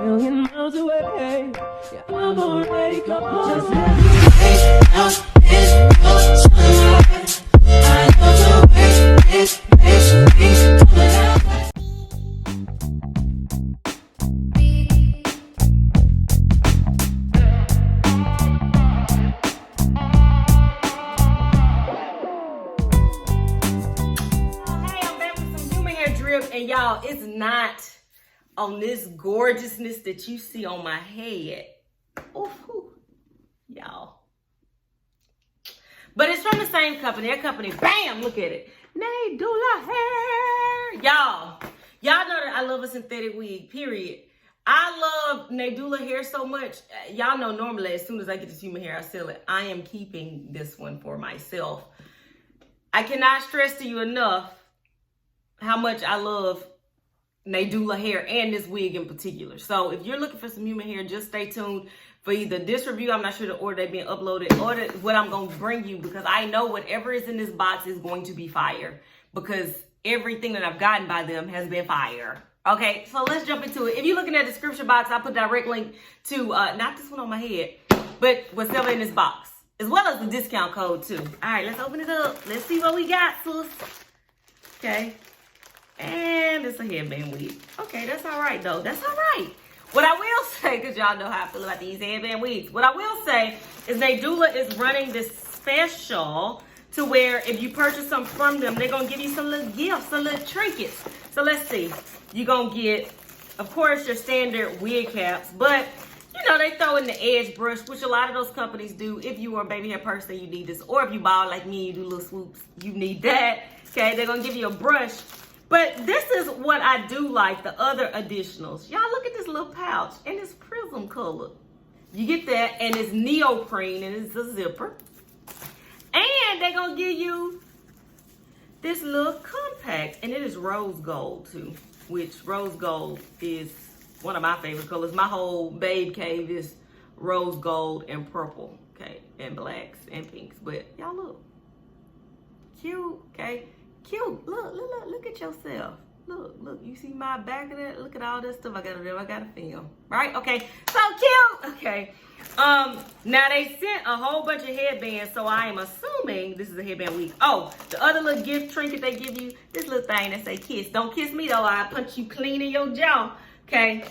million miles away. Yeah, I'm already gone. Just let me out in your sunlight. I love the way it makes me come alive. And y'all, it's not on this gorgeousness that you see on my head. Ooh, y'all. But it's from the same company. That company, bam, look at it. Nadula hair. Y'all know that I love a synthetic wig, period. I love Nadula hair so much. Y'all know normally as soon as I get this human hair, I sell it. I am keeping this one for myself. I cannot stress to you enough how much I love Nadula hair and this wig in particular. So if you're looking for some human hair, just stay tuned for either this review, I'm not sure the order they're being uploaded, or what I'm going to bring you, because I know whatever is in this box is going to be fire, because everything that I've gotten by them has been fire. Okay, so let's jump into it. If you look in that description box, I put direct link to, not this one on my head, but what's ever in this box, as well as the discount code too. All right, let's open it up. Let's see what we got, sis. Okay. And it's a headband wig. Okay, that's all right, though. That's all right. What I will say, because y'all know how I feel about these headband wigs, what I will say is Nadula is running this special to where if you purchase some from them, they're going to give you some little gifts, some little trinkets. So let's see. You're going to get, of course, your standard wig caps, but, you know, they throw in the edge brush, which a lot of those companies do. If you are a baby hair person, you need this. Or if you bald like me, you do little swoops, you need that. Okay, they're going to give you a brush. But this is what I do like, the other additionals. Y'all look at this little pouch, and it's prism color. You get that, and it's neoprene, and it's a zipper. And they're going to give you this little compact, and it is rose gold, too, which rose gold is one of my favorite colors. My whole babe cave is rose gold and purple, okay, and blacks and pinks. But y'all look. Cute, okay? Cute. Look at yourself. Look, you see my back of that? Look at all this stuff I gotta do. I gotta film. Right? Okay. So cute. Okay. Now they sent a whole bunch of headbands, so I am assuming this is a headband week. Oh, the other little gift trinket they give you, this little thing that say kiss. Don't kiss me though, I'll punch you clean in your jaw. Okay.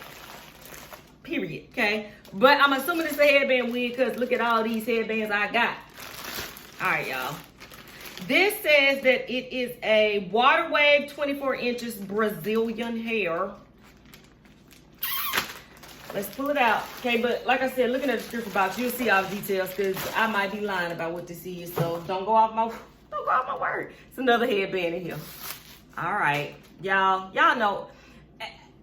Period. Okay. But I'm assuming it's a headband wig because look at all these headbands I got. Alright, y'all. This says that it is a water wave 24 inches Brazilian hair. Let's pull it out. Okay, but like I said, looking at the description box, you'll see all the details because I might be lying about what this is. So don't go off my word. It's another headband in here. All right, y'all know.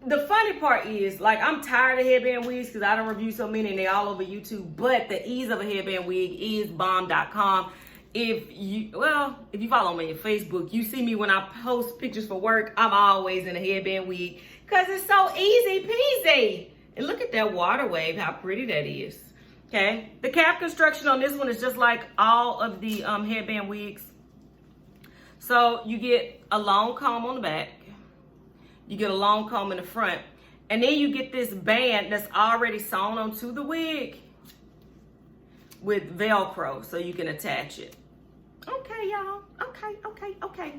The funny part is, like, I'm tired of headband wigs because I don't review so many and they're all over YouTube. But the ease of a headband wig is bomb.com. If you follow me on Facebook, you see me when I post pictures for work, I'm always in a headband wig because it's so easy peasy. And look at that water wave, how pretty that is. Okay, the cap construction on this one is just like all of the headband wigs. So you get a long comb on the back, you get a long comb in the front, and then you get this band that's already sewn onto the wig with Velcro so you can attach it. Okay, y'all. Okay.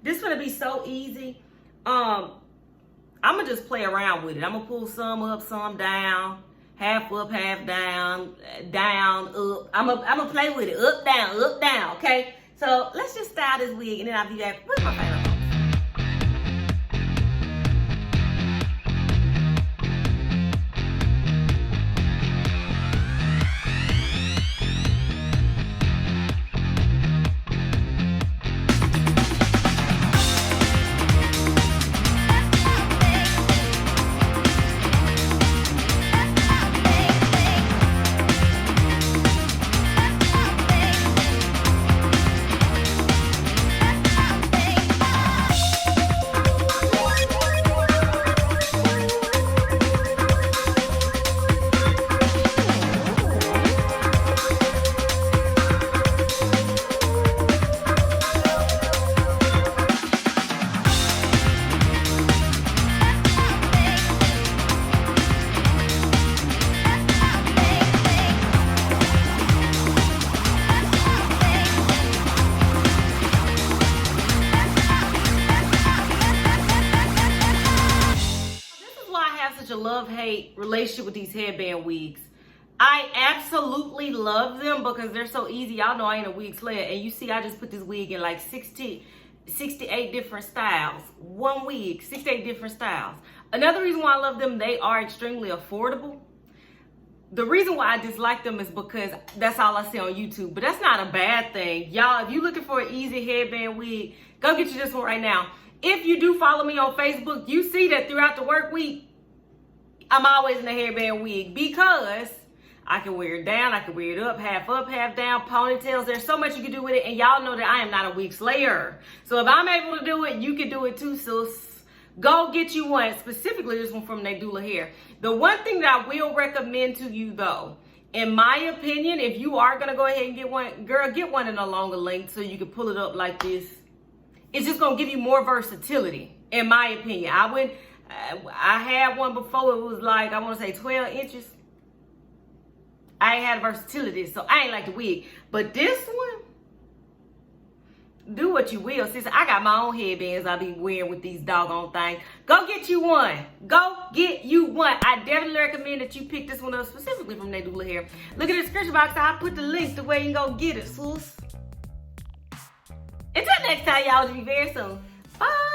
This is gonna be so easy. I'm gonna just play around with it. I'm gonna pull some up, some down, half up, half down, down, up. I'm gonna play with it, up, down, okay? So let's just style this wig and then I'll be back with my final. have such a love-hate relationship with these headband wigs. I absolutely love them because they're so easy. Y'all know I ain't a wig slayer. And you see, I just put this wig in like 68 different styles. One wig, 68 different styles. Another reason why I love them, they are extremely affordable. The reason why I dislike them is because that's all I see on YouTube. But that's not a bad thing. Y'all, if you're looking for an easy headband wig, go get you this one right now. If you do follow me on Facebook, you see that throughout the work week, I'm always in a headband wig because I can wear it down, I can wear it up, half down, ponytails. There's so much you can do with it, and y'all know that I am not a wig slayer. So if I'm able to do it, you can do it too, sis. Go get you one, specifically this one from Nadula Hair. The one thing that I will recommend to you though, in my opinion, if you are gonna go ahead and get one, girl, get one in a longer length so you can pull it up like this. It's just gonna give you more versatility, in my opinion. I had one before, it was like, I wanna say 12 inches. I ain't had versatility, so I ain't like the wig. But this one, do what you will, sis. I got my own headbands I be wearing with these doggone things. Go get you one. Go get you one. I definitely recommend that you pick this one up, specifically from Nadula Hair. Look at the description box. I'll put the link to where you can go get it, sis. Until next time, y'all, will be very soon. Bye.